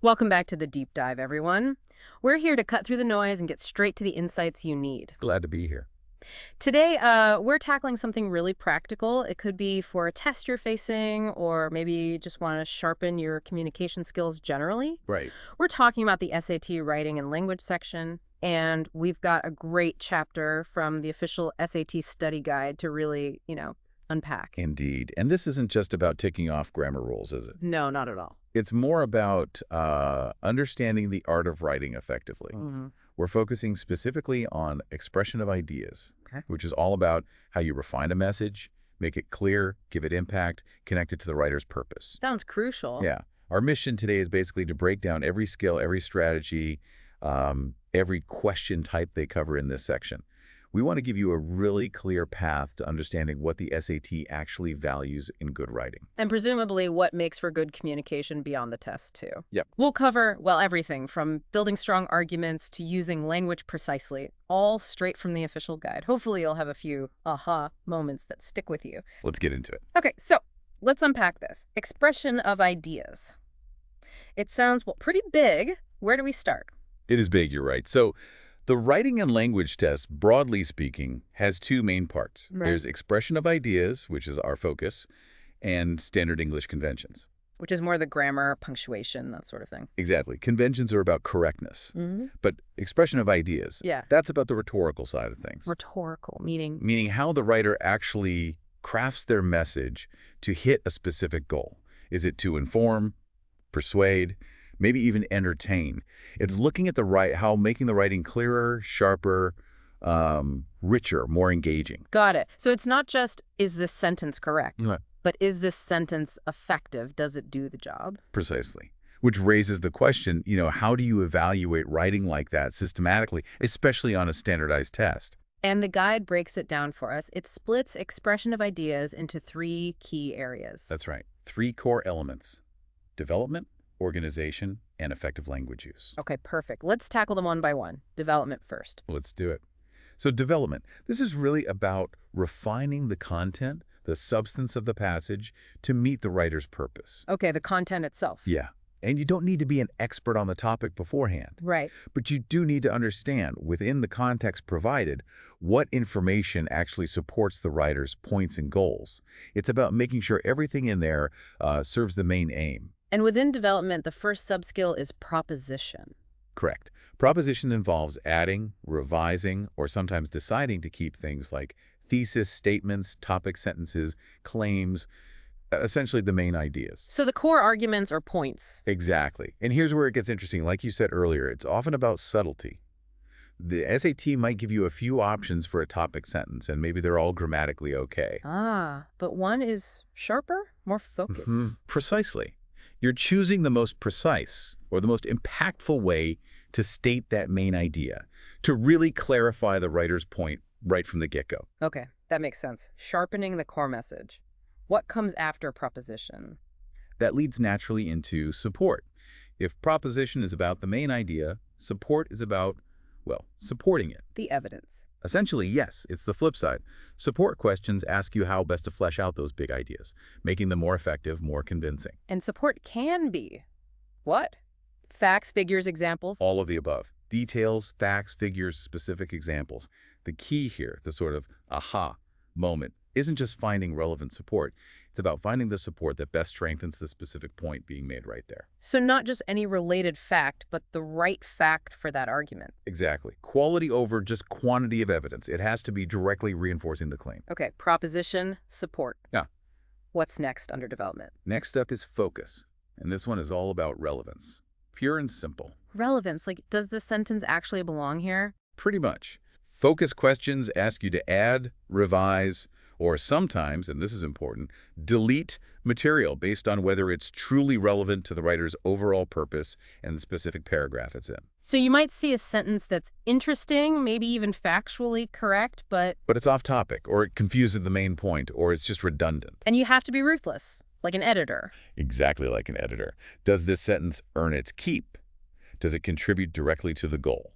Welcome back to the deep dive, everyone. We're here to cut through the noise and get straight to the insights you need. Glad to be here. Today, we're tackling something really practical. It could be for a test you're facing, or maybe you just want to sharpen your communication skills generally. Right. We're talking about the SAT writing and language section, and we've got a great chapter from the official SAT study guide to really, unpack. Indeed. And this isn't just about ticking off grammar rules, is it? No, not at all. It's more about understanding the art of writing effectively. We're focusing specifically on expression of ideas, Okay. which is all about how you refine a message, make it clear, give it impact, connect it to the writer's purpose. Sounds crucial. Yeah. Our mission today is basically to break down every skill, every strategy, every question type they cover in this section. We want to give you a really clear path to understanding what the SAT actually values in good writing. And presumably what makes for good communication beyond the test, too. Yep. We'll cover, well, everything from building strong arguments to using language precisely, all straight from the official guide. Hopefully you'll have a few aha moments that stick with you. Let's get into it. Okay, so let's unpack this. Expression of ideas. It sounds, well, pretty big. Where do we start? It is big, you're right. So the writing and language test, broadly speaking, has two main parts. Right. There's expression of ideas, which is our focus, and standard English conventions. Which is more the grammar, punctuation, that sort of thing. Exactly. Conventions are about correctness. Mm-hmm. But expression of ideas, Yeah. that's about the rhetorical side of things. Rhetorical, meaning... Meaning how the writer actually crafts their message to hit a specific goal. Is it to inform, persuade, maybe even entertain? It's looking at how making the writing clearer, sharper, richer, more engaging. Got it. So it's not just, is this sentence correct? Right. But is this sentence effective? Does it do the job? Precisely. Which raises the question, how do you evaluate writing like that systematically, especially on a standardized test? And the guide breaks it down for us. It splits expression of ideas into three key areas. That's right. Three core elements: development, organization, and effective language use. Okay, perfect. Let's tackle them one by one. Development first. Let's do it. So development, this is really about refining the content, the substance of the passage to meet the writer's purpose. Okay, the content itself. Yeah. And you don't need to be an expert on the topic beforehand. Right. But you do need to understand, within the context provided, what information actually supports the writer's points and goals. It's about making sure everything in there serves the main aim. And within development, the first sub-skill is proposition. Correct. Proposition involves adding, revising, or sometimes deciding to keep things like thesis, statements, topic sentences, claims, essentially the main ideas. So the core arguments or points. Exactly. And here's where it gets interesting. Like you said earlier, it's often about subtlety. The SAT might give you a few options for a topic sentence, and maybe they're all grammatically okay. But one is sharper, more focused. Precisely. You're choosing the most precise or the most impactful way to state that main idea, to really clarify the writer's point right from the get-go. Okay, that makes sense. Sharpening the core message. What comes after proposition? That leads naturally into support. If proposition is about the main idea, support is about, well, supporting it. The evidence. Essentially, yes, it's the flip side. Support questions ask you how best to flesh out those big ideas, making them more effective, more convincing. And support can be what? Facts, figures, examples? All of the above. Details, facts, figures, specific examples. The key here, the sort of aha moment, isn't just finding relevant support. It's about finding the support that best strengthens the specific point being made right there. So not just any related fact, but the right fact for that argument. Exactly. Quality over just quantity of evidence. It has to be directly reinforcing the claim. Okay, proposition, support. Yeah. What's next under development? Next up is focus. And this one is all about relevance. Pure and simple. Relevance, like, does this sentence actually belong here? Pretty much. Focus questions ask you to add, revise, or sometimes, and this is important, delete material based on whether it's truly relevant to the writer's overall purpose and the specific paragraph it's in. So you might see a sentence that's interesting, maybe even factually correct, but it's off topic, or it confuses the main point, or it's just redundant. And you have to be ruthless, like an editor. Exactly like an editor. Does this sentence earn its keep? Does it contribute directly to the goal?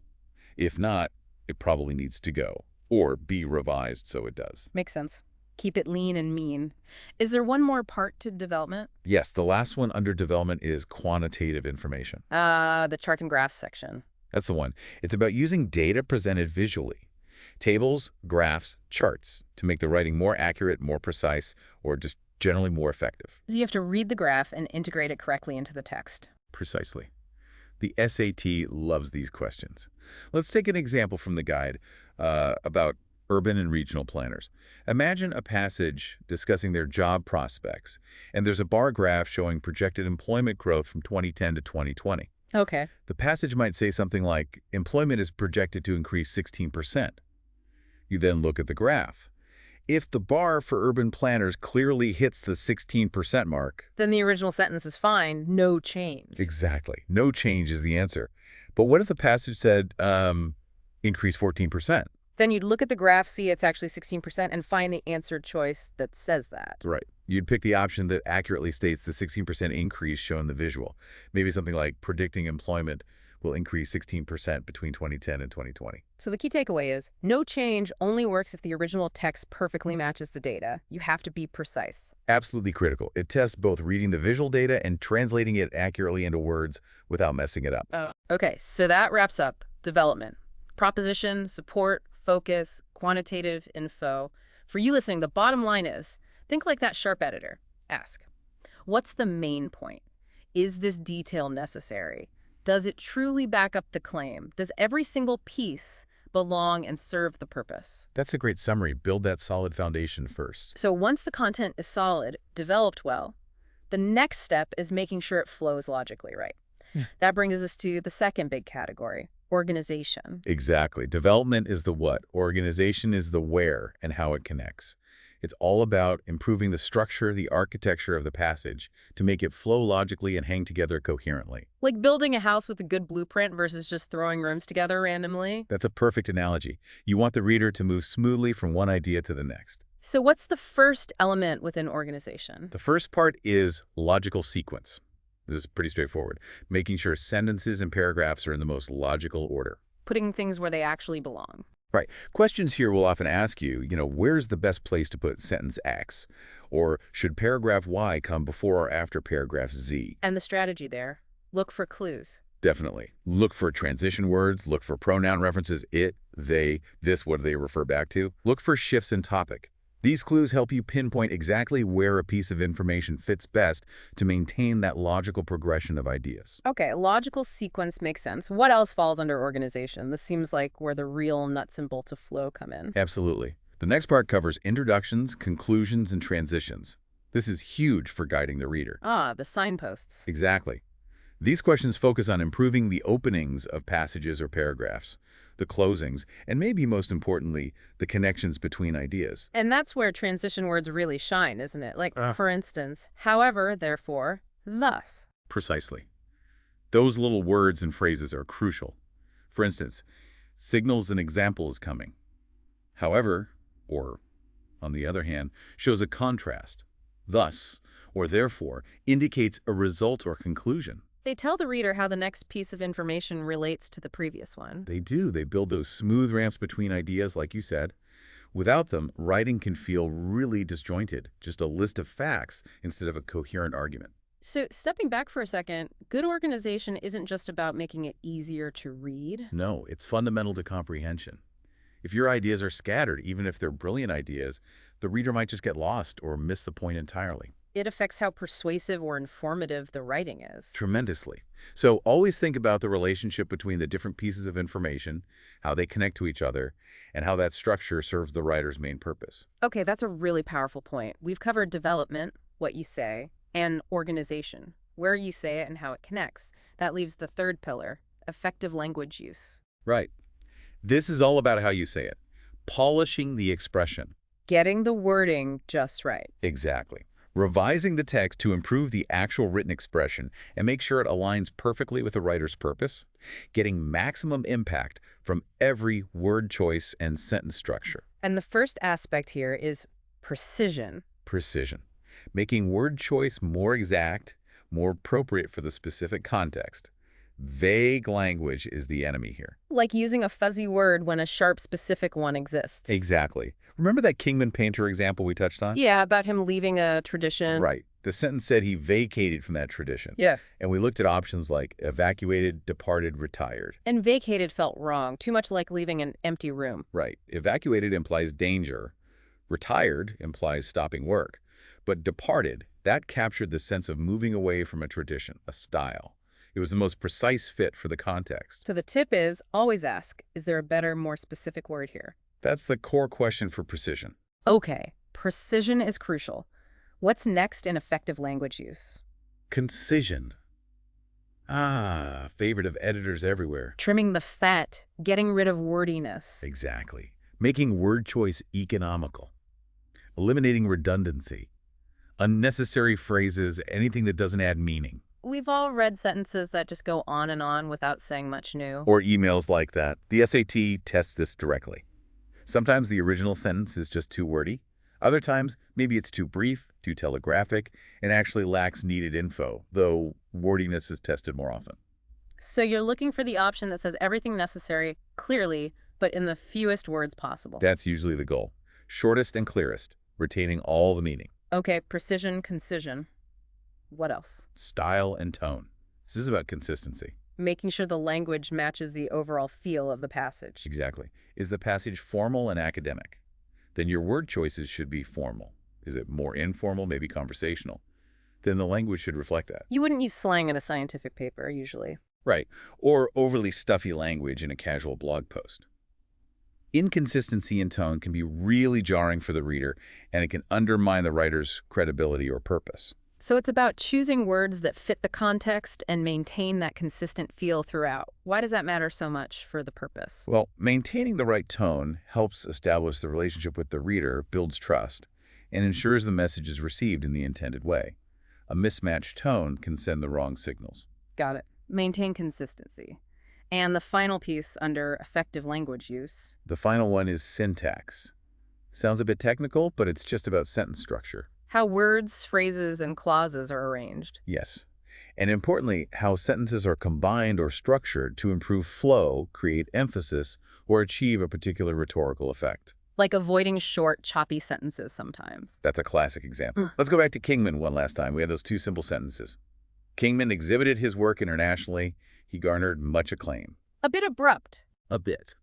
If not, it probably needs to go, or be revised so it does. Makes sense. Keep it lean and mean. Is there one more part to development? Yes, the last one under development is quantitative information. The charts and graphs section. That's the one. It's about using data presented visually. Tables, graphs, charts to make the writing more accurate, more precise, or just generally more effective. So you have to read the graph and integrate it correctly into the text. Precisely. The SAT loves these questions. Let's take an example from the guide about urban and regional planners. Imagine a passage discussing their job prospects, and there's a bar graph showing projected employment growth from 2010 to 2020. Okay. The passage might say something like, employment is projected to increase 16%. You then look at the graph. If the bar for urban planners clearly hits the 16% mark, Then the original sentence is fine, no change. exactly, no change is the answer. But what if the passage said, increase 14%? Then you'd look at the graph, see it's actually 16%, and find the answer choice that says that. Right. You'd pick the option that accurately states the 16% increase shown in the visual. Maybe something like predicting employment will increase 16% between 2010 and 2020. So the key takeaway is, no change only works if the original text perfectly matches the data. You have to be precise. Absolutely critical. It tests both reading the visual data and translating it accurately into words without messing it up. Okay, so that wraps up development. Proposition, support, focus, quantitative info. For you listening, the bottom line is, think like that sharp editor. Ask, what's the main point? Is this detail necessary? Does it truly back up the claim? Does every single piece belong and serve the purpose? That's a great summary. Build that solid foundation first. So once the content is solid, developed well, the next step is making sure it flows logically right. That brings us to the second big category, organization. Exactly. Development is the what. Organization is the where and how it connects. It's all about improving the structure, the architecture of the passage to make it flow logically and hang together coherently. Like building a house with a good blueprint versus just throwing rooms together randomly. That's a perfect analogy. You want the reader to move smoothly from one idea to the next. So what's the first element within organization? The first part is logical sequence. This is pretty straightforward. Making sure sentences and paragraphs are in the most logical order. Putting things where they actually belong. Right. Questions here will often ask you, where's the best place to put sentence X? Or should paragraph Y come before or after paragraph Z? And the strategy there, look for clues. Definitely. Look for transition words, look for pronoun references, it, they, this, what do they refer back to? Look for shifts in topic. These clues help you pinpoint exactly where a piece of information fits best to maintain that logical progression of ideas. Okay, logical sequence makes sense. What else falls under organization? This seems like where the real nuts and bolts of flow come in. Absolutely. The next part covers introductions, conclusions, and transitions. This is huge for guiding the reader. The signposts. Exactly. These questions focus on improving the openings of passages or paragraphs, the closings, and maybe most importantly, the connections between ideas. And that's where transition words really shine, isn't it? Like, for instance, however, therefore, thus. Precisely. Those little words and phrases are crucial. For instance, signals an example is coming. However, or on the other hand, shows a contrast. Thus, or therefore, indicates a result or conclusion. They tell the reader how the next piece of information relates to the previous one. They do. They build those smooth ramps between ideas, like you said. Without them, writing can feel really disjointed, just a list of facts instead of a coherent argument. So stepping back for a second, good organization isn't just about making it easier to read. No, it's fundamental to comprehension. If your ideas are scattered, even if they're brilliant ideas, the reader might just get lost or miss the point entirely. It affects how persuasive or informative the writing is. Tremendously. So always think about the relationship between the different pieces of information, how they connect to each other, and how that structure serves the writer's main purpose. Okay, that's a really powerful point. We've covered development, what you say, and organization, where you say it and how it connects. That leaves the third pillar, effective language use. Right. This is all about how you say it. Polishing the expression. Getting the wording just right. Exactly. Revising the text to improve the actual written expression and make sure it aligns perfectly with the writer's purpose. Getting maximum impact from every word choice and sentence structure. And the first aspect here is precision. Precision. Making word choice more exact, more appropriate for the specific context. Vague language is the enemy here. Like using a fuzzy word when a sharp, specific one exists. Exactly. Remember that Kingman painter example we touched on? Yeah, about him leaving a tradition. Right. The sentence said he vacated from that tradition. Yeah. And we looked at options like evacuated, departed, retired. And vacated felt wrong, too much like leaving an empty room. Right. Evacuated implies danger. Retired implies stopping work. But departed, that captured the sense of moving away from a tradition, a style. It was the most precise fit for the context. So the tip is, always ask, is there a better, more specific word here? That's the core question for precision. Okay, precision is crucial. What's next in effective language use? Concision. Ah, favorite of editors everywhere. Trimming the fat, getting rid of wordiness. Exactly. Making word choice economical. Eliminating redundancy. Unnecessary phrases, anything that doesn't add meaning. We've all read sentences that just go on and on without saying much new. Or emails like that. The SAT tests this directly. Sometimes the original sentence is just too wordy. Other times, maybe it's too brief, too telegraphic, and actually lacks needed info, though wordiness is tested more often. So you're looking for the option that says everything necessary, clearly, but in the fewest words possible. That's usually the goal. Shortest and clearest, retaining all the meaning. Okay, precision, concision. What else? Style and tone. This is about consistency. Making sure the language matches the overall feel of the passage. Exactly. Is the passage formal and academic? Then your word choices should be formal. Is it more informal, maybe conversational? Then the language should reflect that. You wouldn't use slang in a scientific paper, usually. Right. Or overly stuffy language in a casual blog post. Inconsistency in tone can be really jarring for the reader, and it can undermine the writer's credibility or purpose. So it's about choosing words that fit the context and maintain that consistent feel throughout. Why does that matter so much for the purpose? Well, maintaining the right tone helps establish the relationship with the reader, builds trust, and ensures the message is received in the intended way. A mismatched tone can send the wrong signals. Got it. Maintain consistency. And the final piece under effective language use. The final one is syntax. Sounds a bit technical, but it's just about sentence structure. How words, phrases, and clauses are arranged. Yes. And importantly, how sentences are combined or structured to improve flow, create emphasis, or achieve a particular rhetorical effect. Like avoiding short, choppy sentences sometimes. That's a classic example. Let's go back to Kingman one last time. We had those two simple sentences. Kingman exhibited his work internationally. He garnered much acclaim. A bit abrupt. A bit.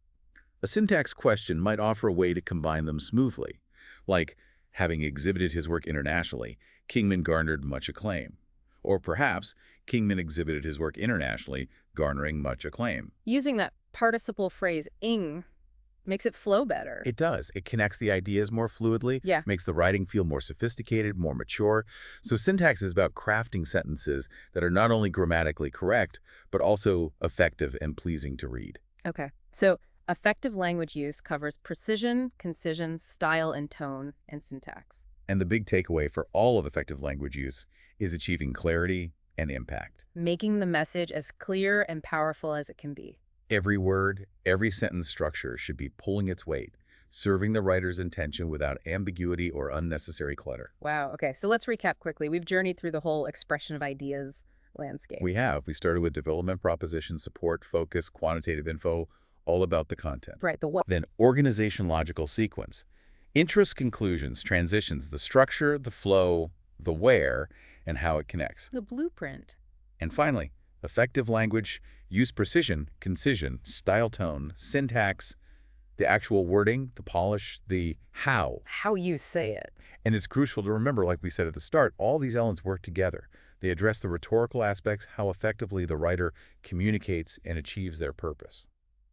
A syntax question might offer a way to combine them smoothly, like, having exhibited his work internationally, Kingman garnered much acclaim. Or perhaps, Kingman exhibited his work internationally, garnering much acclaim. Using that participle phrase, ing, makes it flow better. It does. It connects the ideas more fluidly, Yeah. makes the writing feel more sophisticated, more mature. So syntax is about crafting sentences that are not only grammatically correct, but also effective and pleasing to read. Okay. So effective language use covers precision, concision, style and tone, and syntax. And the big takeaway for all of effective language use is achieving clarity and impact. Making the message as clear and powerful as it can be. Every word, every sentence structure should be pulling its weight, serving the writer's intention without ambiguity or unnecessary clutter. Wow. Okay. So let's recap quickly. We've journeyed through the whole expression of ideas landscape. We have. We started with development, proposition, support, focus, quantitative info, all about the content. Right. The what? Then organization, logical sequence. Interest, conclusions, transitions, the structure, the flow, the where, and how it connects. The blueprint. And finally, effective language, use precision, concision, style tone, syntax, the actual wording, the polish, the how. How you say it. And it's crucial to remember, like we said at the start, all these elements work together. They address the rhetorical aspects, how effectively the writer communicates and achieves their purpose.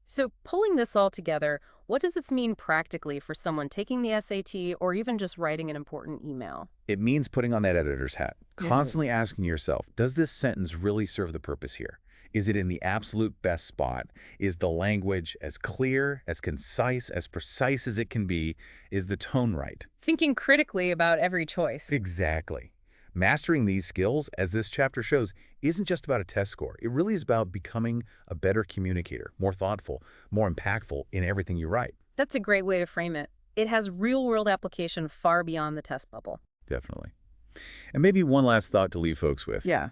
So pulling this all together, what does this mean practically for someone taking the SAT or even just writing an important email? It means putting on that editor's hat, constantly asking yourself, does this sentence really serve the purpose here? Is it in the absolute best spot? Is the language as clear, as concise, as precise as it can be? Is the tone right? Thinking critically about every choice. Exactly. Mastering these skills, as this chapter shows, isn't just about a test score. It really is about becoming a better communicator, more thoughtful, more impactful in everything you write. That's a great way to frame it. It has real-world application far beyond the test bubble. Definitely. And maybe one last thought to leave folks with. Yeah.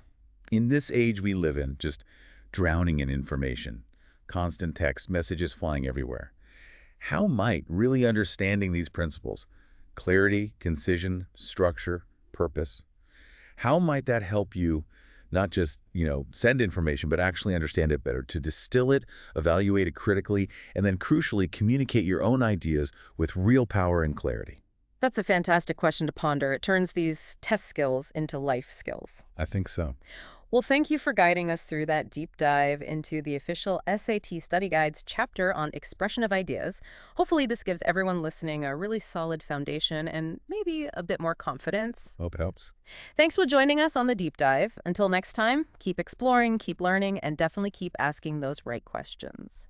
In this age we live in, just drowning in information, constant text, messages flying everywhere. How might really understanding these principles, clarity, concision, structure, purpose, how might that help you not just, send information, but actually understand it better, to distill it, evaluate it critically, and then crucially communicate your own ideas with real power and clarity? That's a fantastic question to ponder. It turns these test skills into life skills. I think so. Well, thank you for guiding us through that deep dive into the official SAT Study Guide's chapter on expression of ideas. Hopefully, this gives everyone listening a really solid foundation and maybe a bit more confidence. Hope helps. Thanks for joining us on the deep dive. Until next time, keep exploring, keep learning, and definitely keep asking those right questions.